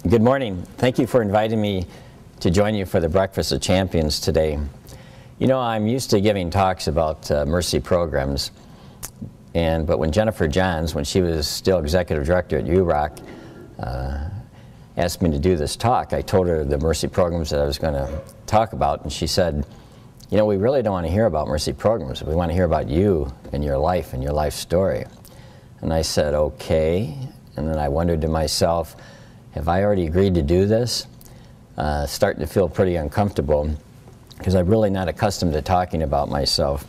Good morning. Thank you for inviting me to join you for the Breakfast of Champions today. You know, I'm used to giving talks about Mercy programs, but when Jennifer Johns, when she was still executive director at UROC, asked me to do this talk, I told her the Mercy programs that I was going to talk about, and she said, you know, we really don't want to hear about Mercy programs. We want to hear about you and your life story. And I said, okay. And then I wondered to myself, have I already agreed to do this? Starting to feel pretty uncomfortable because I'm really not accustomed to talking about myself.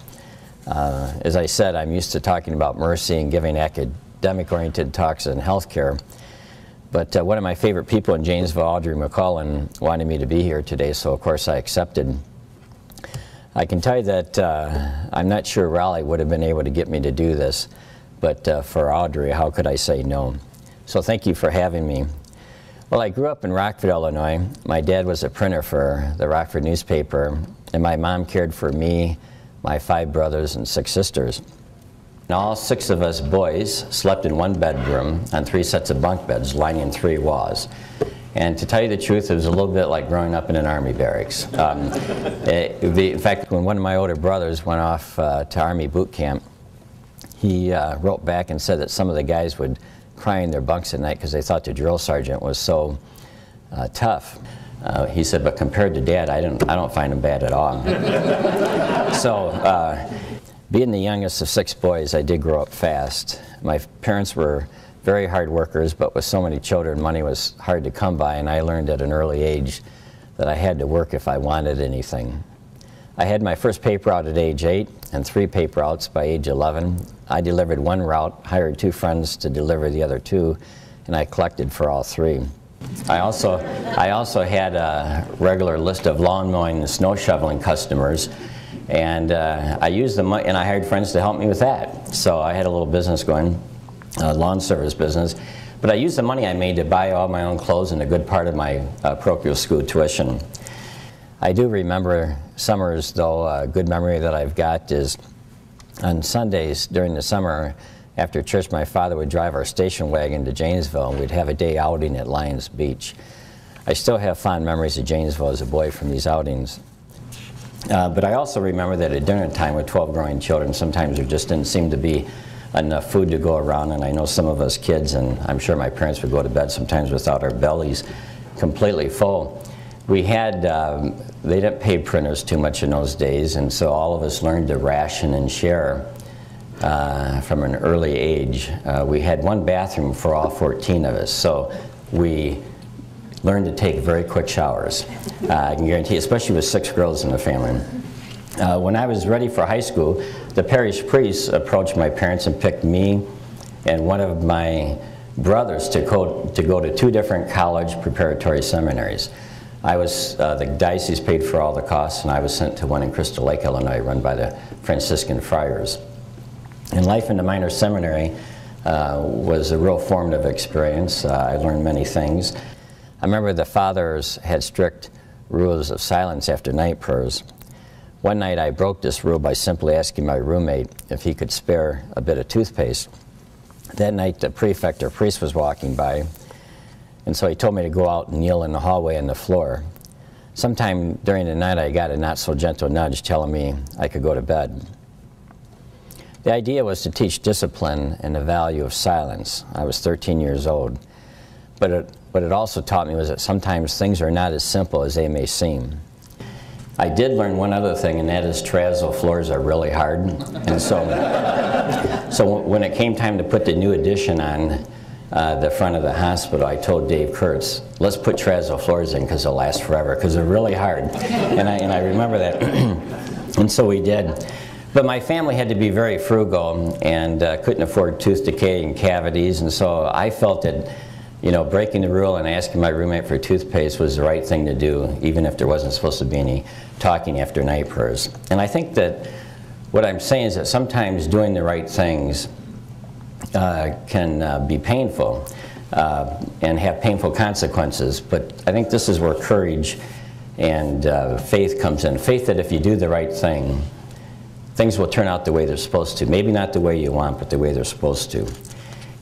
As I said, I'm used to talking about Mercy and giving academic-oriented talks in healthcare. But one of my favorite people in Janesville, Audrey McCullen, wanted me to be here today, so of course I accepted. I can tell you that I'm not sure Raleigh would have been able to get me to do this, but for Audrey, how could I say no? So thank you for having me. Well, I grew up in Rockford, Illinois. My dad was a printer for the Rockford newspaper, and my mom cared for me, my 5 brothers, and 6 sisters. And all 6 of us boys slept in one bedroom on 3 sets of bunk beds lining 3 walls. And to tell you the truth, it was a little bit like growing up in an army barracks. In fact, when one of my older brothers went off to Army boot camp, he wrote back and said that some of the guys would cry in their bunks at night because they thought the drill sergeant was so tough. He said, but compared to Dad, I don't find him bad at all. So, being the youngest of 6 boys, I did grow up fast. My parents were very hard workers, but with so many children, money was hard to come by, and I learned at an early age that I had to work if I wanted anything. I had my first paper out at age 8 and 3 paper outs by age 11. I delivered 1 route, hired 2 friends to deliver the other 2, and I collected for all 3. I also had a regular list of lawn mowing and snow shoveling customers, and I used the money, and I hired friends to help me with that. So I had a little business going, a lawn service business, but I used the money I made to buy all my own clothes and a good part of my parochial school tuition. I do remember summers, though. A good memory that I've got is on Sundays during the summer after church, my father would drive our station wagon to Janesville, and we'd have a day outing at Lions Beach. I still have fond memories of Janesville as a boy from these outings. But I also remember that at dinner time with 12 growing children, sometimes there just didn't seem to be enough food to go around, and I know some of us kids, and I'm sure my parents would go to bed sometimes without our bellies completely full. We had, they didn't pay printers too much in those days, and so all of us learned to ration and share from an early age. We had 1 bathroom for all 14 of us, so we learned to take very quick showers. I can guarantee, especially with 6 girls in the family. When I was ready for high school, the parish priest approached my parents and picked me and one of my brothers to go to 2 different college preparatory seminaries. The diocese paid for all the costs, and I was sent to one in Crystal Lake, Illinois, run by the Franciscan friars. And life in the minor seminary was a real formative experience. I learned many things. I remember the fathers had strict rules of silence after night prayers. One night I broke this rule by simply asking my roommate if he could spare a bit of toothpaste. That night the prefect or priest was walking by, and so he told me to go out and kneel in the hallway on the floor. Sometime during the night I got a not so gentle nudge telling me I could go to bed. The idea was to teach discipline and the value of silence. I was 13 years old. But what it also taught me was that sometimes things are not as simple as they may seem. I did learn one other thing, and that is terrazzo floors are really hard. And so when it came time to put the new addition on the front of the hospital, I told Dave Kurtz, let's put terrazzo floors in because they'll last forever, because they're really hard. And I remember that. And so we did. But my family had to be very frugal and couldn't afford tooth decay and cavities, and so I felt that, you know, breaking the rule and asking my roommate for toothpaste was the right thing to do, even if there wasn't supposed to be any talking after night prayers. And I think that what I'm saying is that sometimes doing the right things can be painful and have painful consequences, but I think this is where courage and faith comes in. Faith that if you do the right thing, things will turn out the way they're supposed to. Maybe not the way you want, but the way they're supposed to.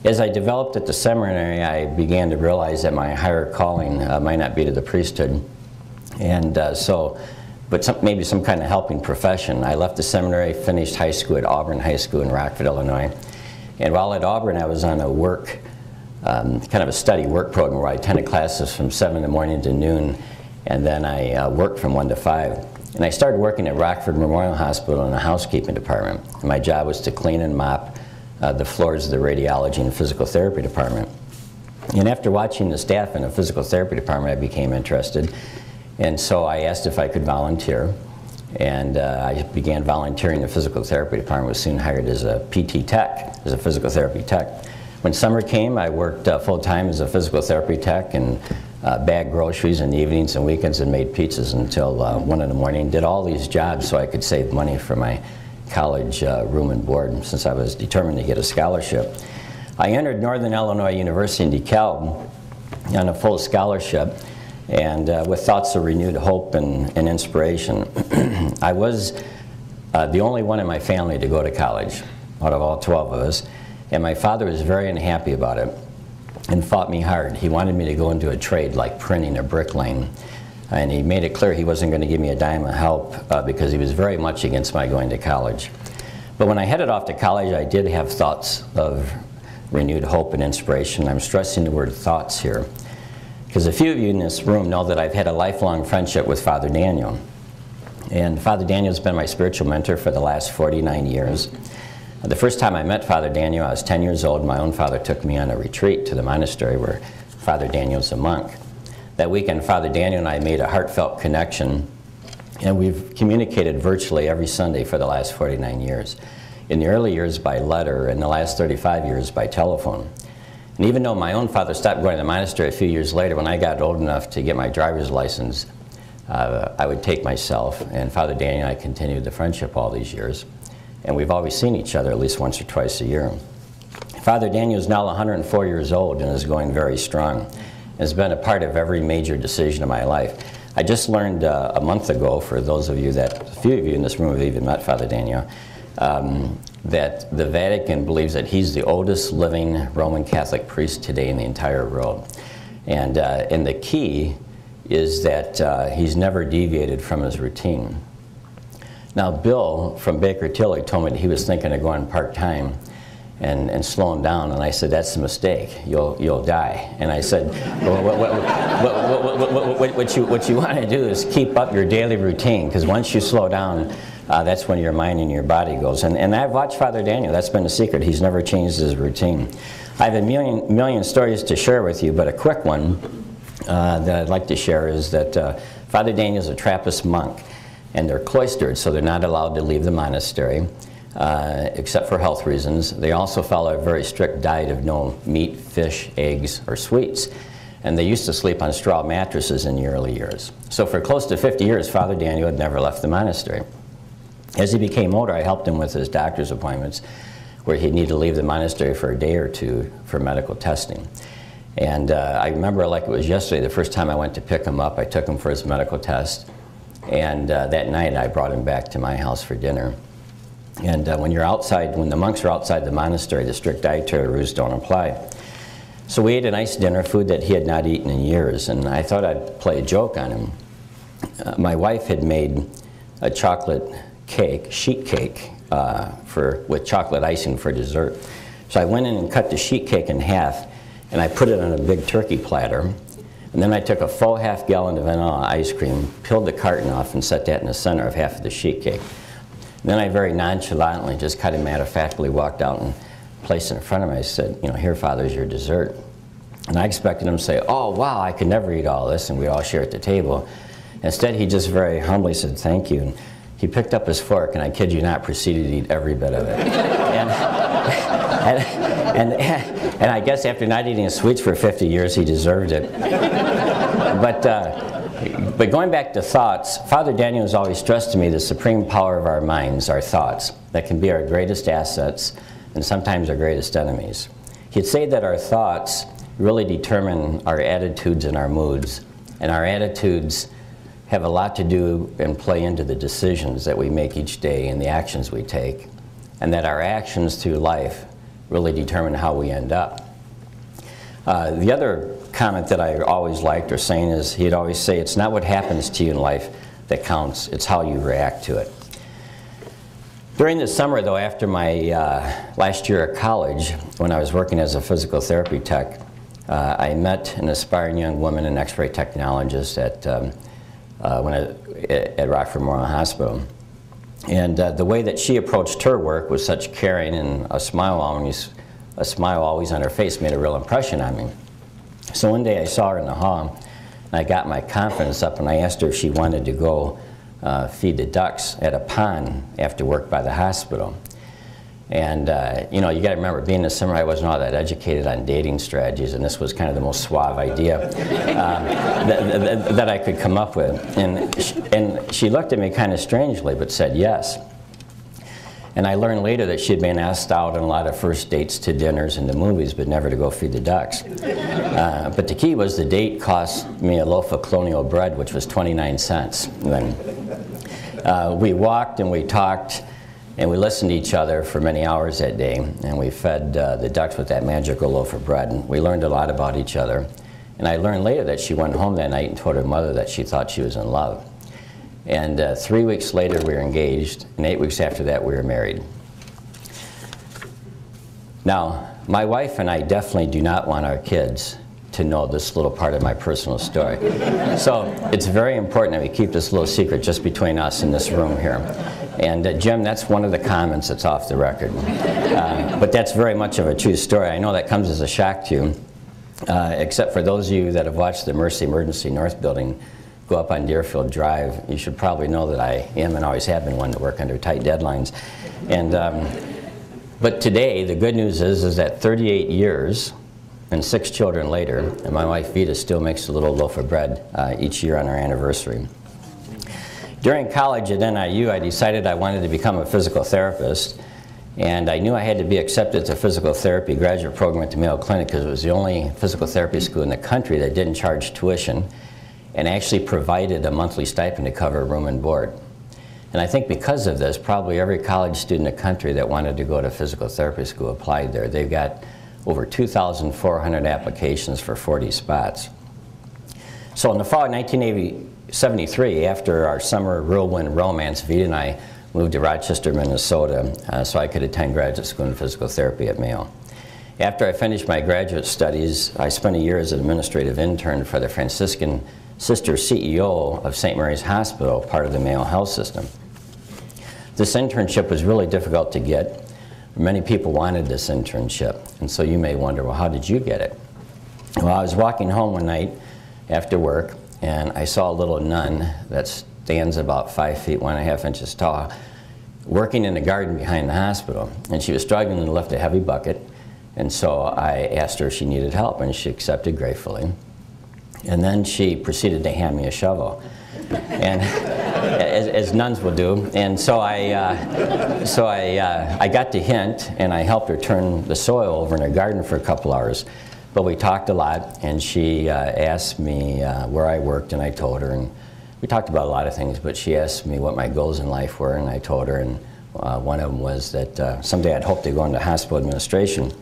As I developed at the seminary, I began to realize that my higher calling might not be to the priesthood, and maybe some kind of helping profession. I left the seminary, finished high school at Auburn High School in Rockford, Illinois, and while at Auburn, I was on a kind of a study work program where I attended classes from 7 in the morning to noon, and then I worked from 1 to 5. And I started working at Rockford Memorial Hospital in the housekeeping department. And my job was to clean and mop the floors of the radiology and physical therapy department. And after watching the staff in the physical therapy department, I became interested. And so I asked if I could volunteer. And I began volunteering in the physical therapy department, was soon hired as a PT tech, as a physical therapy tech. When summer came, I worked full-time as a physical therapy tech and bagged groceries in the evenings and weekends and made pizzas until 1 in the morning. Did all these jobs so I could save money for my college room and board, since I was determined to get a scholarship. I entered Northern Illinois University in DeKalb on a full scholarship, and with thoughts of renewed hope and inspiration. I was the only one in my family to go to college, out of all 12 of us, and my father was very unhappy about it and fought me hard. He wanted me to go into a trade like printing or bricklaying, and he made it clear he wasn't going to give me a dime of help because he was very much against my going to college. But when I headed off to college, I did have thoughts of renewed hope and inspiration. I'm stressing the word thoughts here, because a few of you in this room know that I've had a lifelong friendship with Father Daniel. And Father Daniel's been my spiritual mentor for the last 49 years. The first time I met Father Daniel, I was 10 years old. My own father took me on a retreat to the monastery where Father Daniel's a monk. That weekend, Father Daniel and I made a heartfelt connection, and we've communicated virtually every Sunday for the last 49 years. In the early years by letter, and the last 35 years by telephone. And even though my own father stopped going to the monastery a few years later, when I got old enough to get my driver's license, I would take myself, and Father Daniel and I continued the friendship all these years. And we've always seen each other at least once or twice a year. Father Daniel is now 104 years old and is going very strong. Has been a part of every major decision of my life. I just learned a month ago, for those of you a few of you in this room have even met Father Daniel, that the Vatican believes that he's the oldest living Roman Catholic priest today in the entire world. And the key is that he's never deviated from his routine. Now, Bill from Baker Tilly told me that he was thinking of going part-time and slowing down, and I said, that's a mistake. You'll die. And I said, well, what you want to do is keep up your daily routine, because once you slow down, that's when your mind and your body goes. And I've watched Father Daniel. That's been the secret. He's never changed his routine. I have a million stories to share with you, but a quick one that I'd like to share is that Father Daniel's a Trappist monk, and they're cloistered, so they're not allowed to leave the monastery, except for health reasons. They also follow a very strict diet of no meat, fish, eggs, or sweets. And they used to sleep on straw mattresses in the early years. So for close to 50 years, Father Daniel had never left the monastery. As he became older, I helped him with his doctor's appointments, where he'd need to leave the monastery for a day or two for medical testing. And I remember like it was yesterday, the first time I went to pick him up, I took him for his medical test. And that night I brought him back to my house for dinner. And when the monks are outside the monastery, the strict dietary rules don't apply. So we ate a nice dinner, food that he had not eaten in years, and I thought I'd play a joke on him. My wife had made a chocolate cake, sheet cake, with chocolate icing for dessert. So I went in and cut the sheet cake in half, and I put it on a big turkey platter. And then I took a full half-gallon of vanilla ice cream, peeled the carton off, and set that in the center of half of the sheet cake. And then I very nonchalantly, just kind of matter-of-factly walked out and placed it in front of me. I said, here, Father, is your dessert. And I expected him to say, oh, wow, I could never eat all this, and we'd all share at the table. Instead, he just very humbly said, thank you. And he picked up his fork, and I kid you not, proceeded to eat every bit of it. And I guess after not eating sweets for 50 years, he deserved it. But going back to thoughts, Father Daniel has always stressed to me the supreme power of our minds, our thoughts, that can be our greatest assets and sometimes our greatest enemies. He'd say that our thoughts really determine our attitudes and our moods, and our attitudes have a lot to do and play into the decisions that we make each day and the actions we take, and that our actions through life really determine how we end up. The other comment that I always liked or saying is he'd always say, it's not what happens to you in life that counts, it's how you react to it. During the summer, though, after my last year at college, when I was working as a physical therapy tech, I met an aspiring young woman, an x-ray technologist at Rockford Memorial Hospital. And the way that she approached her work with such caring and a smile always on her face made a real impression on me. So one day I saw her in the hall, and I got my confidence up, and I asked her if she wanted to go feed the ducks at a pond after work by the hospital. And you know, you got to remember, being in Seminary, I wasn't all that educated on dating strategies, and this was kind of the most suave idea that I could come up with. And she looked at me kind of strangely, but said yes. And I learned later that she had been asked out on a lot of first dates to dinners and to movies, but never to go feed the ducks. But the key was the date cost me a loaf of colonial bread, which was 29 cents. And then we walked and we talked and we listened to each other for many hours that day, and we fed the ducks with that magical loaf of bread. And we learned a lot about each other. And I learned later that she went home that night and told her mother that she thought she was in love. And 3 weeks later, we were engaged, and 8 weeks after that, we were married. Now, my wife and I definitely do not want our kids to know this little part of my personal story. So it's very important that we keep this little secret just between us in this room here. And Jim, that's one of the comments that's off the record. But that's very much of a true story. I know that comes as a shock to you, except for those of you that have watched the Mercy Emergency North building go up on Deerfield Drive. You should probably know that I am and always have been one to work under tight deadlines. And but today, the good news is that 38 years and 6 children later, and my wife Vita still makes a little loaf of bread each year on our anniversary. During college at NIU, I decided I wanted to become a physical therapist, and I knew I had to be accepted to physical therapy graduate program at the Mayo Clinic because it was the only physical therapy school in the country that didn't charge tuition and actually provided a monthly stipend to cover room and board. And I think because of this, probably every college student in the country that wanted to go to physical therapy school applied there. They've got over 2,400 applications for 40 spots. So in the fall of 1973, after our summer whirlwind romance, Vita and I moved to Rochester, Minnesota, so I could attend graduate school in physical therapy at Mayo. After I finished my graduate studies, I spent a year as an administrative intern for the Franciscan Sister CEO of St. Mary's Hospital, part of the Mayo Health System. This internship was really difficult to get. Many people wanted this internship, and so you may wonder, well, how did you get it? Well, I was walking home one night after work, and I saw a little nun that stands about 5 feet, 1.5 inches tall, working in the garden behind the hospital, and she was struggling to lift a heavy bucket, and so I asked her if she needed help, and she accepted gratefully. And then she proceeded to hand me a shovel, and as nuns will do. And so I got the hint, and I helped her turn the soil over in her garden for a couple hours. But we talked a lot, and she asked me where I worked, and I told her. And we talked about a lot of things, but she asked me what my goals in life were, and I told her. And one of them was that someday I'd hope to go into hospital administration.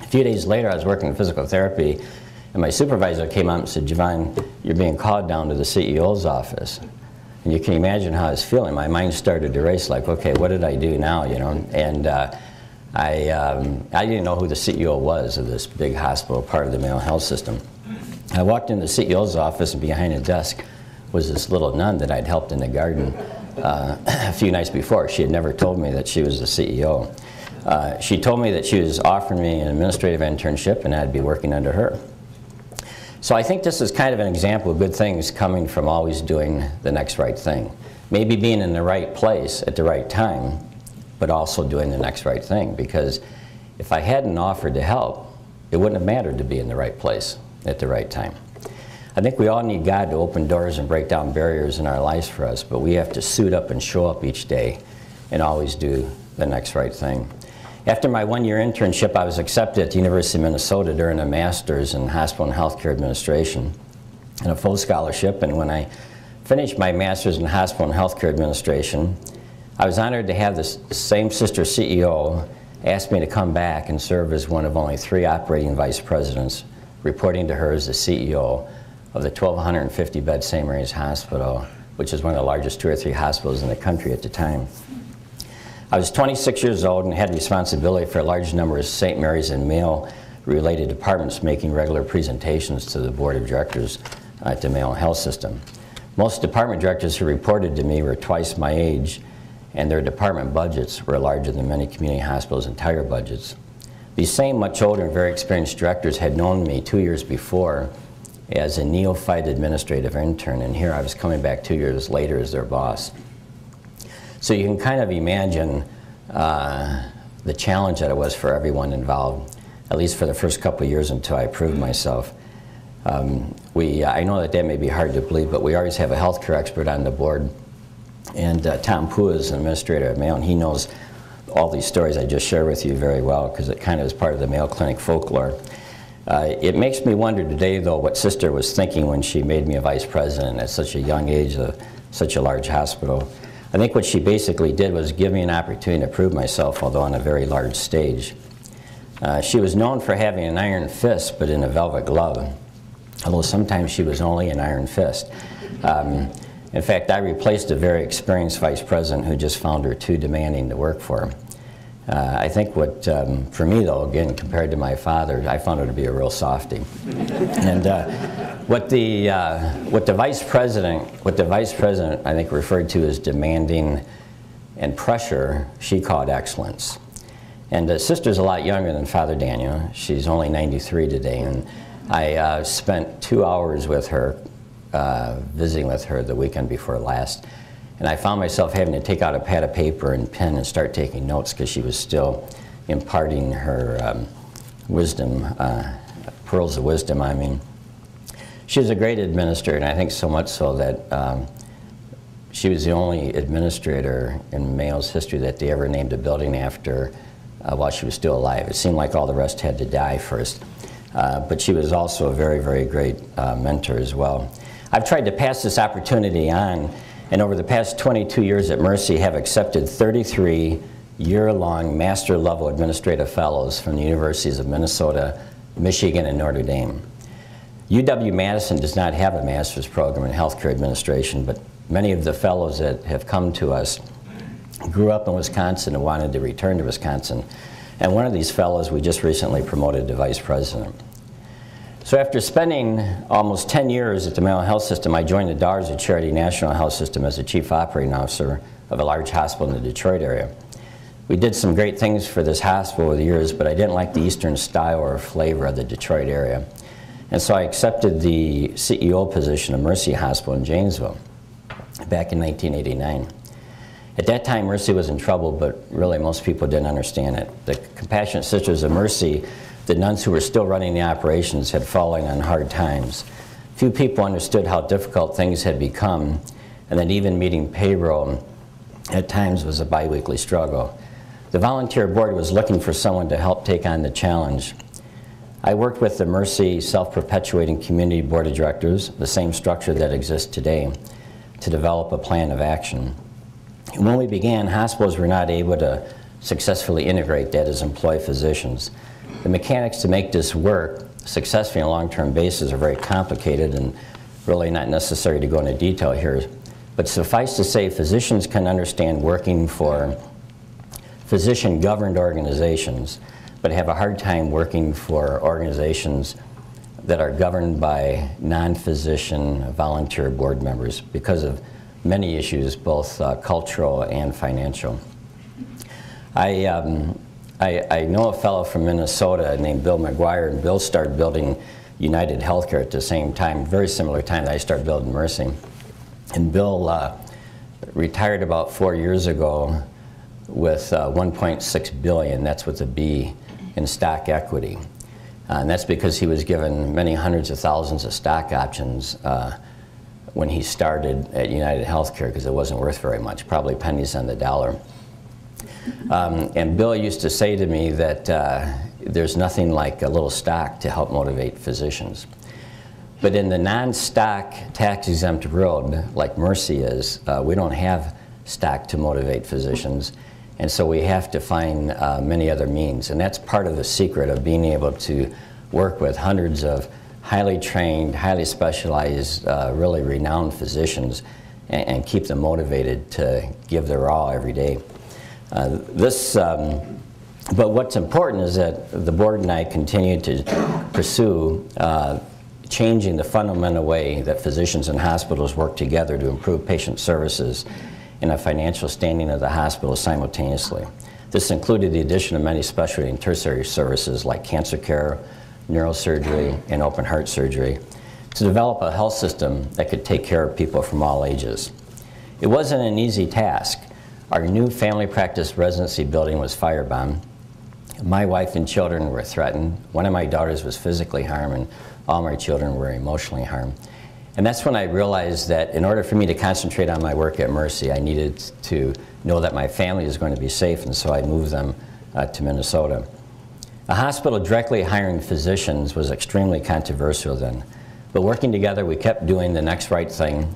A few days later, I was working in physical therapy, and my supervisor came out and said, Javon, you're being called down to the CEO's office. And you can imagine how I was feeling. My mind started to race, like, okay, what did I do now, you know? And I didn't know who the CEO was of this big hospital, part of the Mayo Health System. I walked into the CEO's office, and behind a desk was this little nun that I'd helped in the garden a few nights before. She had never told me that she was the CEO. She told me that she was offering me an administrative internship, and I'd be working under her. So I think this is kind of an example of good things coming from always doing the next right thing. Maybe being in the right place at the right time, but also doing the next right thing. Because if I hadn't offered to help, it wouldn't have mattered to be in the right place at the right time. I think we all need God to open doors and break down barriers in our lives for us, but we have to suit up and show up each day and always do the next right thing. After my one-year internship, I was accepted at the University of Minnesota during a master's in hospital and healthcare administration and a full scholarship. And when I finished my master's in hospital and healthcare administration, I was honored to have the same sister CEO asked me to come back and serve as one of only 3 operating vice presidents, reporting to her as the CEO of the 1,250-bed St. Mary's Hospital, which is one of the largest 2 or 3 hospitals in the country at the time. I was 26 years old and had responsibility for a large number of St. Mary's and Mayo-related departments, making regular presentations to the board of directors at the Mayo Health System. Most department directors who reported to me were twice my age, and their department budgets were larger than many community hospitals' entire budgets. These same much older and very experienced directors had known me 2 years before as a neophyte administrative intern, and here I was coming back 2 years later as their boss. So you can kind of imagine the challenge that it was for everyone involved, at least for the first couple of years until I proved myself. I know that may be hard to believe, but we always have a healthcare expert on the board, and Tom Pua is an administrator at Mayo, and he knows all these stories I just shared with you very well, because it kind of is part of the Mayo Clinic folklore. It makes me wonder today, though, what Sister was thinking when she made me a vice president at such a young age of such a large hospital. I think what she basically did was give me an opportunity to prove myself, although on a very large stage. She was known for having an iron fist, but in a velvet glove, although sometimes she was only an iron fist. In fact, I replaced a very experienced vice president who just found her too demanding to work for. I think what, for me though, again, compared to my father, I found her to be a real softie. And what the vice president, I think, referred to as demanding and pressure, she called excellence. And Sister's a lot younger than Father Daniel. She's only 93 today, and I spent 2 hours with her, visiting with her the weekend before last. And I found myself having to take out a pad of paper and pen and start taking notes because she was still imparting her wisdom, pearls of wisdom, I mean. She was a great administrator, and I think so much so that she was the only administrator in Mayo's history that they ever named a building after while she was still alive. It seemed like all the rest had to die first. But she was also a very, very great mentor as well. I've tried to pass this opportunity on, and over the past 22 years at Mercy have accepted 33 year-long master-level administrative fellows from the universities of Minnesota, Michigan, and Notre Dame. UW-Madison does not have a master's program in healthcare administration, but many of the fellows that have come to us grew up in Wisconsin and wanted to return to Wisconsin. And one of these fellows we just recently promoted to vice president. So after spending almost 10 years at the Mayo Health System, I joined the Daughters of Charity National Health System as the chief operating officer of a large hospital in the Detroit area. We did some great things for this hospital over the years, but I didn't like the Eastern style or flavor of the Detroit area. And so I accepted the CEO position of Mercy Hospital in Janesville back in 1989. At that time, Mercy was in trouble, but really most people didn't understand it. The Compassionate Sisters of Mercy, the nuns who were still running the operations, had fallen on hard times. Few people understood how difficult things had become, and that even meeting payroll at times was a biweekly struggle. The volunteer board was looking for someone to help take on the challenge. I worked with the Mercy Self-Perpetuating Community Board of Directors, the same structure that exists today, to develop a plan of action. And when we began, hospitals were not able to successfully integrate that is employ physicians. The mechanics to make this work successfully on a long-term basis are very complicated and really not necessary to go into detail here. But suffice to say, physicians can understand working for physician-governed organizations, but have a hard time working for organizations that are governed by non-physician volunteer board members because of many issues, both cultural and financial. I know a fellow from Minnesota named Bill McGuire, and Bill started building United Healthcare at the same time, very similar time that I started building Mercy. And Bill retired about 4 years ago with $1.6 billion, that's with a B, in stock equity. And that's because he was given many hundreds of thousands of stock options when he started at United Healthcare, because it wasn't worth very much, probably pennies on the dollar. And Bill used to say to me that there's nothing like a little stock to help motivate physicians. But in the non-stock tax-exempt world, like Mercy is, we don't have stock to motivate physicians. And so we have to find many other means. And that's part of the secret of being able to work with hundreds of highly trained, highly specialized, really renowned physicians and keep them motivated to give their all every day. But what's important is that the board and I continue to pursue changing the fundamental way that physicians and hospitals work together to improve patient services and the financial standing of the hospital simultaneously. This included the addition of many specialty and tertiary services like cancer care, neurosurgery, and open heart surgery to develop a health system that could take care of people from all ages. It wasn't an easy task. Our new family practice residency building was firebombed. My wife and children were threatened. One of my daughters was physically harmed, and all my children were emotionally harmed. And that's when I realized that in order for me to concentrate on my work at Mercy, I needed to know that my family is going to be safe, and so I moved them to Minnesota. A hospital directly hiring physicians was extremely controversial then, but working together we kept doing the next right thing,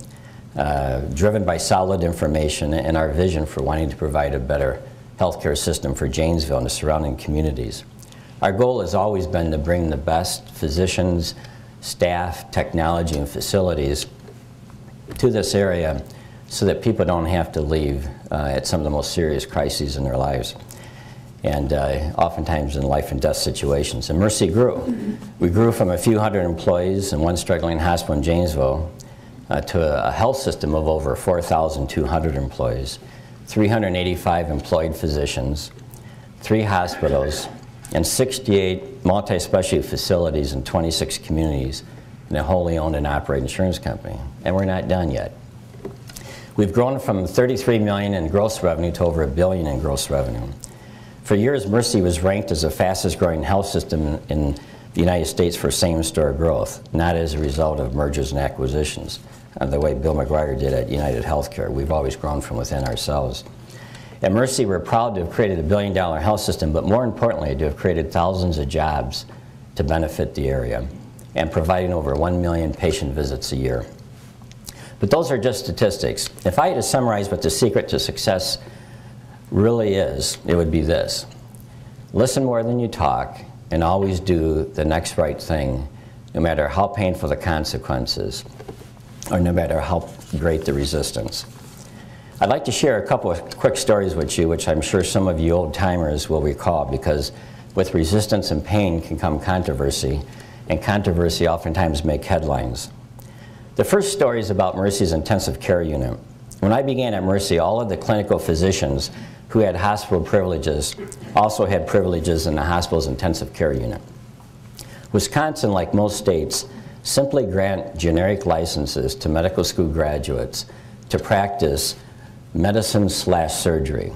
driven by solid information and our vision for wanting to provide a better healthcare system for Janesville and the surrounding communities. Our goal has always been to bring the best physicians, staff, technology, and facilities to this area so that people don't have to leave at some of the most serious crises in their lives, and oftentimes in life and death situations. And Mercy grew. We grew from a few hundred employees and one struggling hospital in Janesville to a health system of over 4,200 employees, 385 employed physicians, 3 hospitals, and 68 multi-specialty facilities in 26 communities, and a wholly owned and operated insurance company. And we're not done yet. We've grown from $33 million in gross revenue to over $1 billion in gross revenue. For years, Mercy was ranked as the fastest growing health system in the United States for same-store growth, not as a result of mergers and acquisitions, the way Bill McGuire did at United Healthcare. We've always grown from within ourselves. At Mercy, we're proud to have created a $1 billion health system, but more importantly, to have created thousands of jobs to benefit the area and providing over 1 million patient visits a year. But those are just statistics. If I had to summarize what the secret to success really is, it would be this: listen more than you talk and always do the next right thing, no matter how painful the consequences or no matter how great the resistance. I'd like to share a couple of quick stories with you, which I'm sure some of you old-timers will recall, because with resistance and pain can come controversy, and controversy oftentimes make headlines. The first story is about Mercy's intensive care unit. When I began at Mercy, all of the clinical physicians who had hospital privileges also had privileges in the hospital's intensive care unit. Wisconsin, like most states, simply grant generic licenses to medical school graduates to practice medicine/surgery.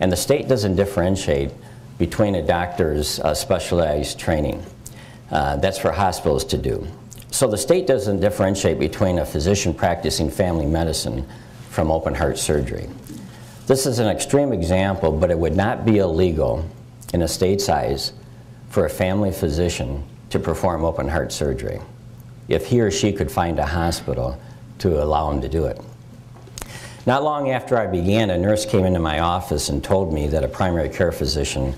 And the state doesn't differentiate between a doctor's specialized training. That's for hospitals to do. So the state doesn't differentiate between a physician practicing family medicine from open heart surgery. This is an extreme example, but it would not be illegal in a state's eyes for a family physician to perform open heart surgery if he or she could find a hospital to allow him to do it. Not long after I began, a nurse came into my office and told me that a primary care physician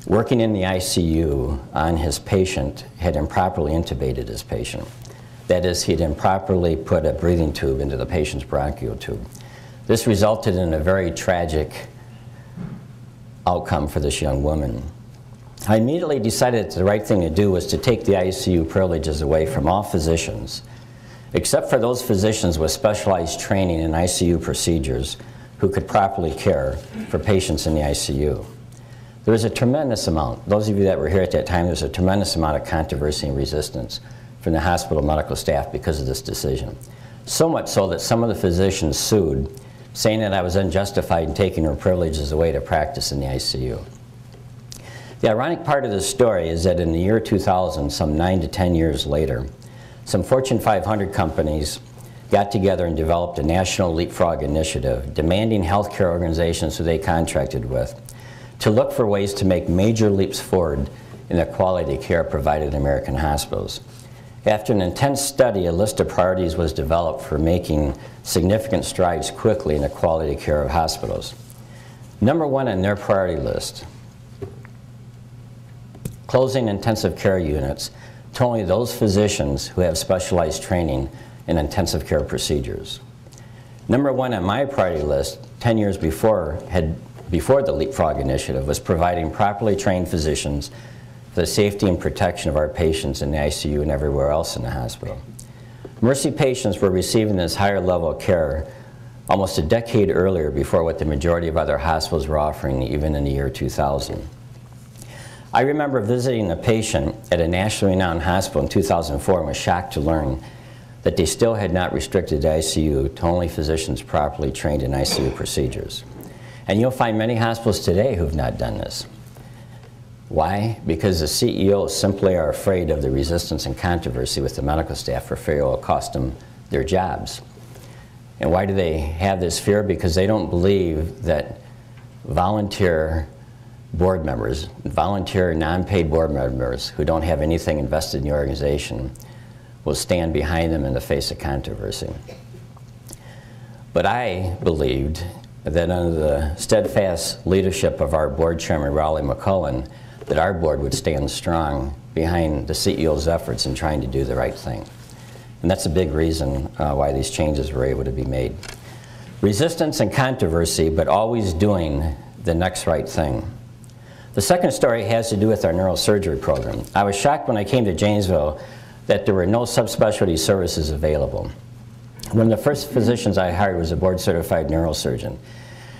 working in the ICU on his patient had improperly intubated his patient. That is, he'd improperly put a breathing tube into the patient's bronchial tube. This resulted in a very tragic outcome for this young woman. I immediately decided that the right thing to do was to take the ICU privileges away from all physicians, except for those physicians with specialized training in ICU procedures who could properly care for patients in the ICU. There was a tremendous amount, those of you that were here at that time, there was a tremendous amount of controversy and resistance from the hospital medical staff because of this decision. So much so that some of the physicians sued, saying that I was unjustified in taking her privileges away to practice in the ICU. The ironic part of this story is that in the year 2000, some 9 to 10 years later, some Fortune 500 companies got together and developed a national leapfrog initiative demanding healthcare organizations who they contracted with to look for ways to make major leaps forward in the quality of care provided in American hospitals. After an intense study, a list of priorities was developed for making significant strides quickly in the quality of care of hospitals. Number one on their priority list, closing intensive care units to only those physicians who have specialized training in intensive care procedures. Number one on my priority list 10 years before the Leapfrog Initiative was providing properly trained physicians for the safety and protection of our patients in the ICU and everywhere else in the hospital. Mercy patients were receiving this higher level of care almost a decade earlier before what the majority of other hospitals were offering, even in the year 2000. I remember visiting a patient at a nationally renowned hospital in 2004 and was shocked to learn that they still had not restricted the ICU to only physicians properly trained in ICU procedures. And you'll find many hospitals today who have not done this. Why? Because the CEOs simply are afraid of the resistance and controversy with the medical staff for fear it will cost them their jobs. And why do they have this fear? Because they don't believe that volunteer board members, volunteer non-paid board members who don't have anything invested in the organization will stand behind them in the face of controversy. But I believed that under the steadfast leadership of our board chairman, Raleigh McCullen, that our board would stand strong behind the CEO's efforts in trying to do the right thing. And that's a big reason why these changes were able to be made. Resistance and controversy, but always doing the next right thing. The second story has to do with our neurosurgery program. I was shocked when I came to Janesville that there were no subspecialty services available. One of the first physicians I hired was a board-certified neurosurgeon.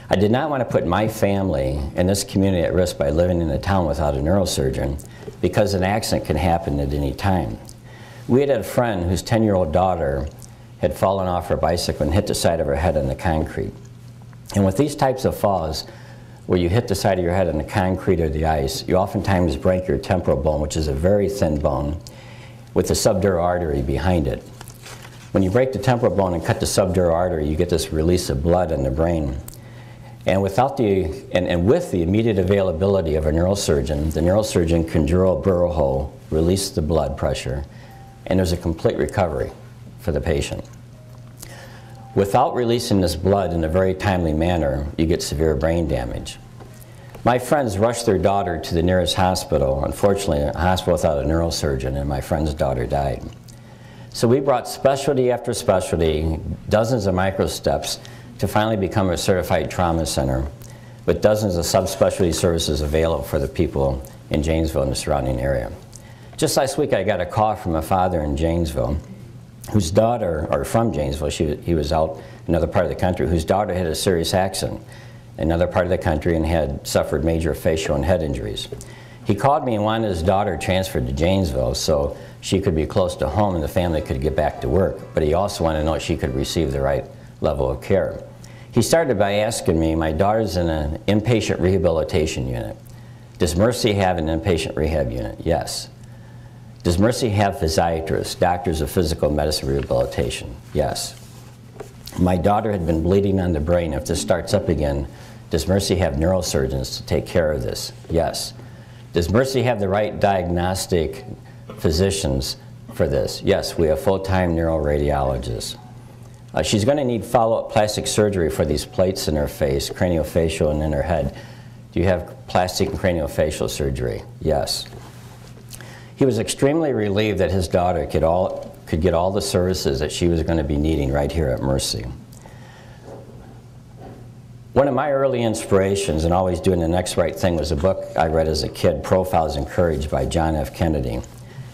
I did not want to put my family and this community at risk by living in a town without a neurosurgeon because an accident can happen at any time. We had a friend whose 10-year-old daughter had fallen off her bicycle and hit the side of her head on the concrete. And with these types of falls, where you hit the side of your head on the concrete or the ice, you oftentimes break your temporal bone, which is a very thin bone, with the subdural artery behind it. When you break the temporal bone and cut the subdural artery, you get this release of blood in the brain. And with the immediate availability of a neurosurgeon, the neurosurgeon can drill a burrow hole, release the blood pressure, and there's a complete recovery for the patient. Without releasing this blood in a very timely manner, you get severe brain damage. My friends rushed their daughter to the nearest hospital, unfortunately a hospital without a neurosurgeon, and my friend's daughter died. So we brought specialty after specialty, dozens of micro steps, to finally become a certified trauma center with dozens of subspecialty services available for the people in Janesville and the surrounding area. Just last week I got a call from a father in Janesville whose daughter, or from Janesville, he was out in another part of the country, whose daughter had a serious accident in another part of the country and had suffered major facial and head injuries. He called me and wanted his daughter transferred to Janesville so she could be close to home and the family could get back to work, but he also wanted to know if she could receive the right level of care. He started by asking me, my daughter's in an inpatient rehabilitation unit. Does Mercy have an inpatient rehab unit? Yes. Does Mercy have physiatrists, doctors of physical medicine rehabilitation? Yes. My daughter had been bleeding on the brain. If this starts up again, does Mercy have neurosurgeons to take care of this? Yes. Does Mercy have the right diagnostic physicians for this? Yes, we have full-time neuroradiologists. She's going to need follow-up plastic surgery for these plates in her face, craniofacial and in her head. Do you have plastic and craniofacial surgery? Yes. He was extremely relieved that his daughter could get all the services that she was going to be needing right here at Mercy. One of my early inspirations in always doing the next right thing was a book I read as a kid, Profiles in Courage by John F. Kennedy.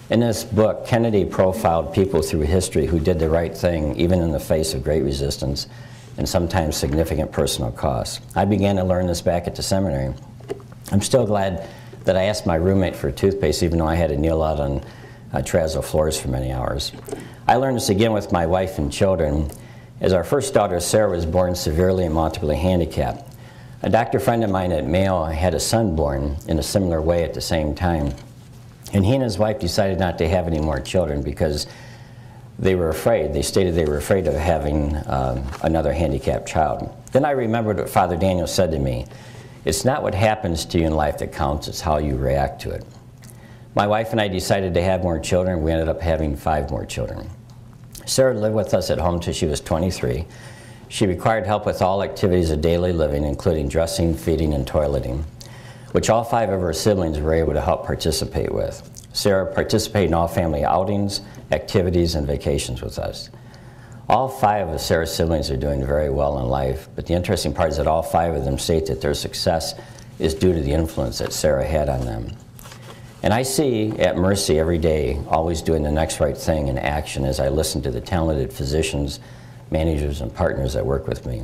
In this book, Kennedy profiled people through history who did the right thing even in the face of great resistance and sometimes significant personal costs. I began to learn this back at the seminary. I'm still glad that I asked my roommate for toothpaste even though I had to kneel out on terrazzo floors for many hours. I learned this again with my wife and children as our first daughter, Sarah, was born severely and multiply handicapped. A doctor friend of mine at Mayo had a son born in a similar way at the same time. And he and his wife decided not to have any more children because they were afraid. They stated they were afraid of having another handicapped child. Then I remembered what Father Daniel said to me. It's not what happens to you in life that counts, it's how you react to it. My wife and I decided to have more children. We ended up having 5 more children. Sarah lived with us at home till she was 23. She required help with all activities of daily living, including dressing, feeding, and toileting, which all 5 of her siblings were able to help participate with. Sarah participated in all family outings, activities, and vacations with us. All 5 of Sarah's siblings are doing very well in life, but the interesting part is that all 5 of them state that their success is due to the influence that Sarah had on them. And I see at Mercy every day, always doing the next right thing in action as I listen to the talented physicians, managers, and partners that work with me.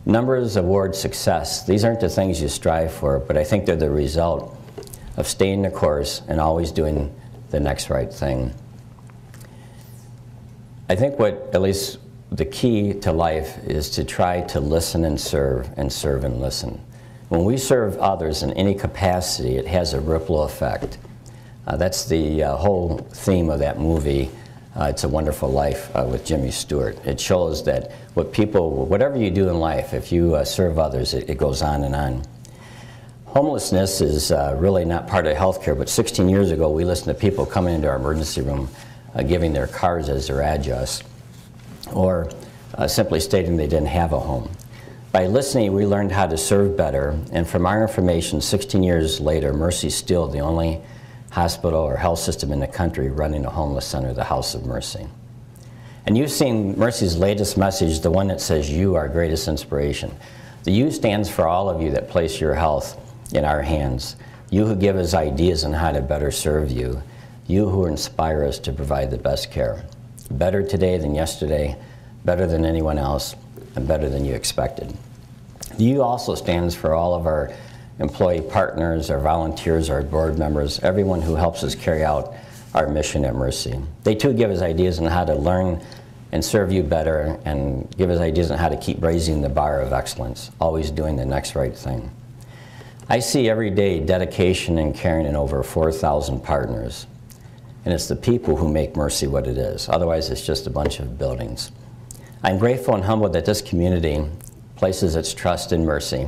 Numbers, awards, success, these aren't the things you strive for, but I think they're the result of staying the course and always doing the next right thing. I think at least the key to life is to try to listen and serve and listen. When we serve others in any capacity, it has a ripple effect. That's the whole theme of that movie, It's a Wonderful Life with Jimmy Stewart. It shows that whatever you do in life, if you serve others, it goes on and on. Homelessness is really not part of healthcare, but 16 years ago we listened to people coming into our emergency room giving their cards as their address, or simply stating they didn't have a home. By listening, we learned how to serve better, and from our information, 16 years later, Mercy's still the only hospital or health system in the country running a homeless center, the House of Mercy. And you've seen Mercy's latest message, the one that says, "You are greatest inspiration." The U stands for all of you that place your health in our hands. You who give us ideas on how to better serve you. You who inspire us to provide the best care. Better today than yesterday, better than anyone else, and better than you expected. The U also stands for all of our employee partners, our volunteers, our board members, everyone who helps us carry out our mission at Mercy. They too give us ideas on how to learn and serve you better, and give us ideas on how to keep raising the bar of excellence, always doing the next right thing. I see every day dedication and caring in over 4,000 partners. And it's the people who make Mercy what it is. Otherwise, it's just a bunch of buildings. I'm grateful and humbled that this community places its trust in Mercy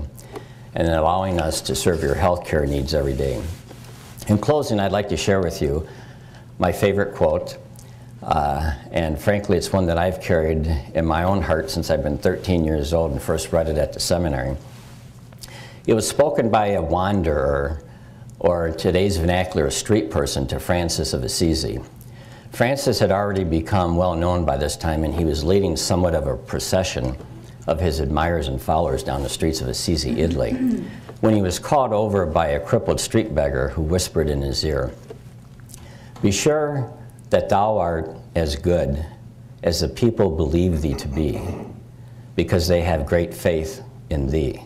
and in allowing us to serve your healthcare needs every day. In closing, I'd like to share with you my favorite quote, and frankly, it's one that I've carried in my own heart since I've been 13 years old and first read it at the seminary. It was spoken by a wanderer, or today's vernacular, a street person, to Francis of Assisi. Francis had already become well known by this time, and he was leading somewhat of a procession of his admirers and followers down the streets of Assisi, Italy, when he was called over by a crippled street beggar who whispered in his ear, "Be sure that thou art as good as the people believe thee to be, because they have great faith in thee."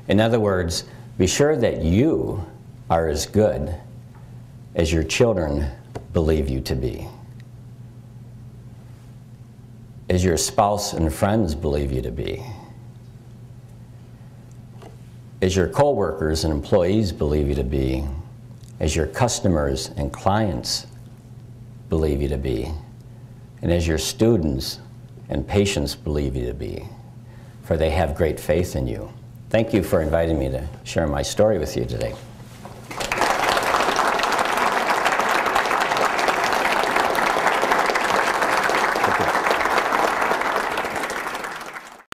In other words, be sure that you are as good as your children believe you to be, as your spouse and friends believe you to be, as your co-workers and employees believe you to be, as your customers and clients believe you to be, and as your students and patients believe you to be, for they have great faith in you. Thank you for inviting me to share my story with you today.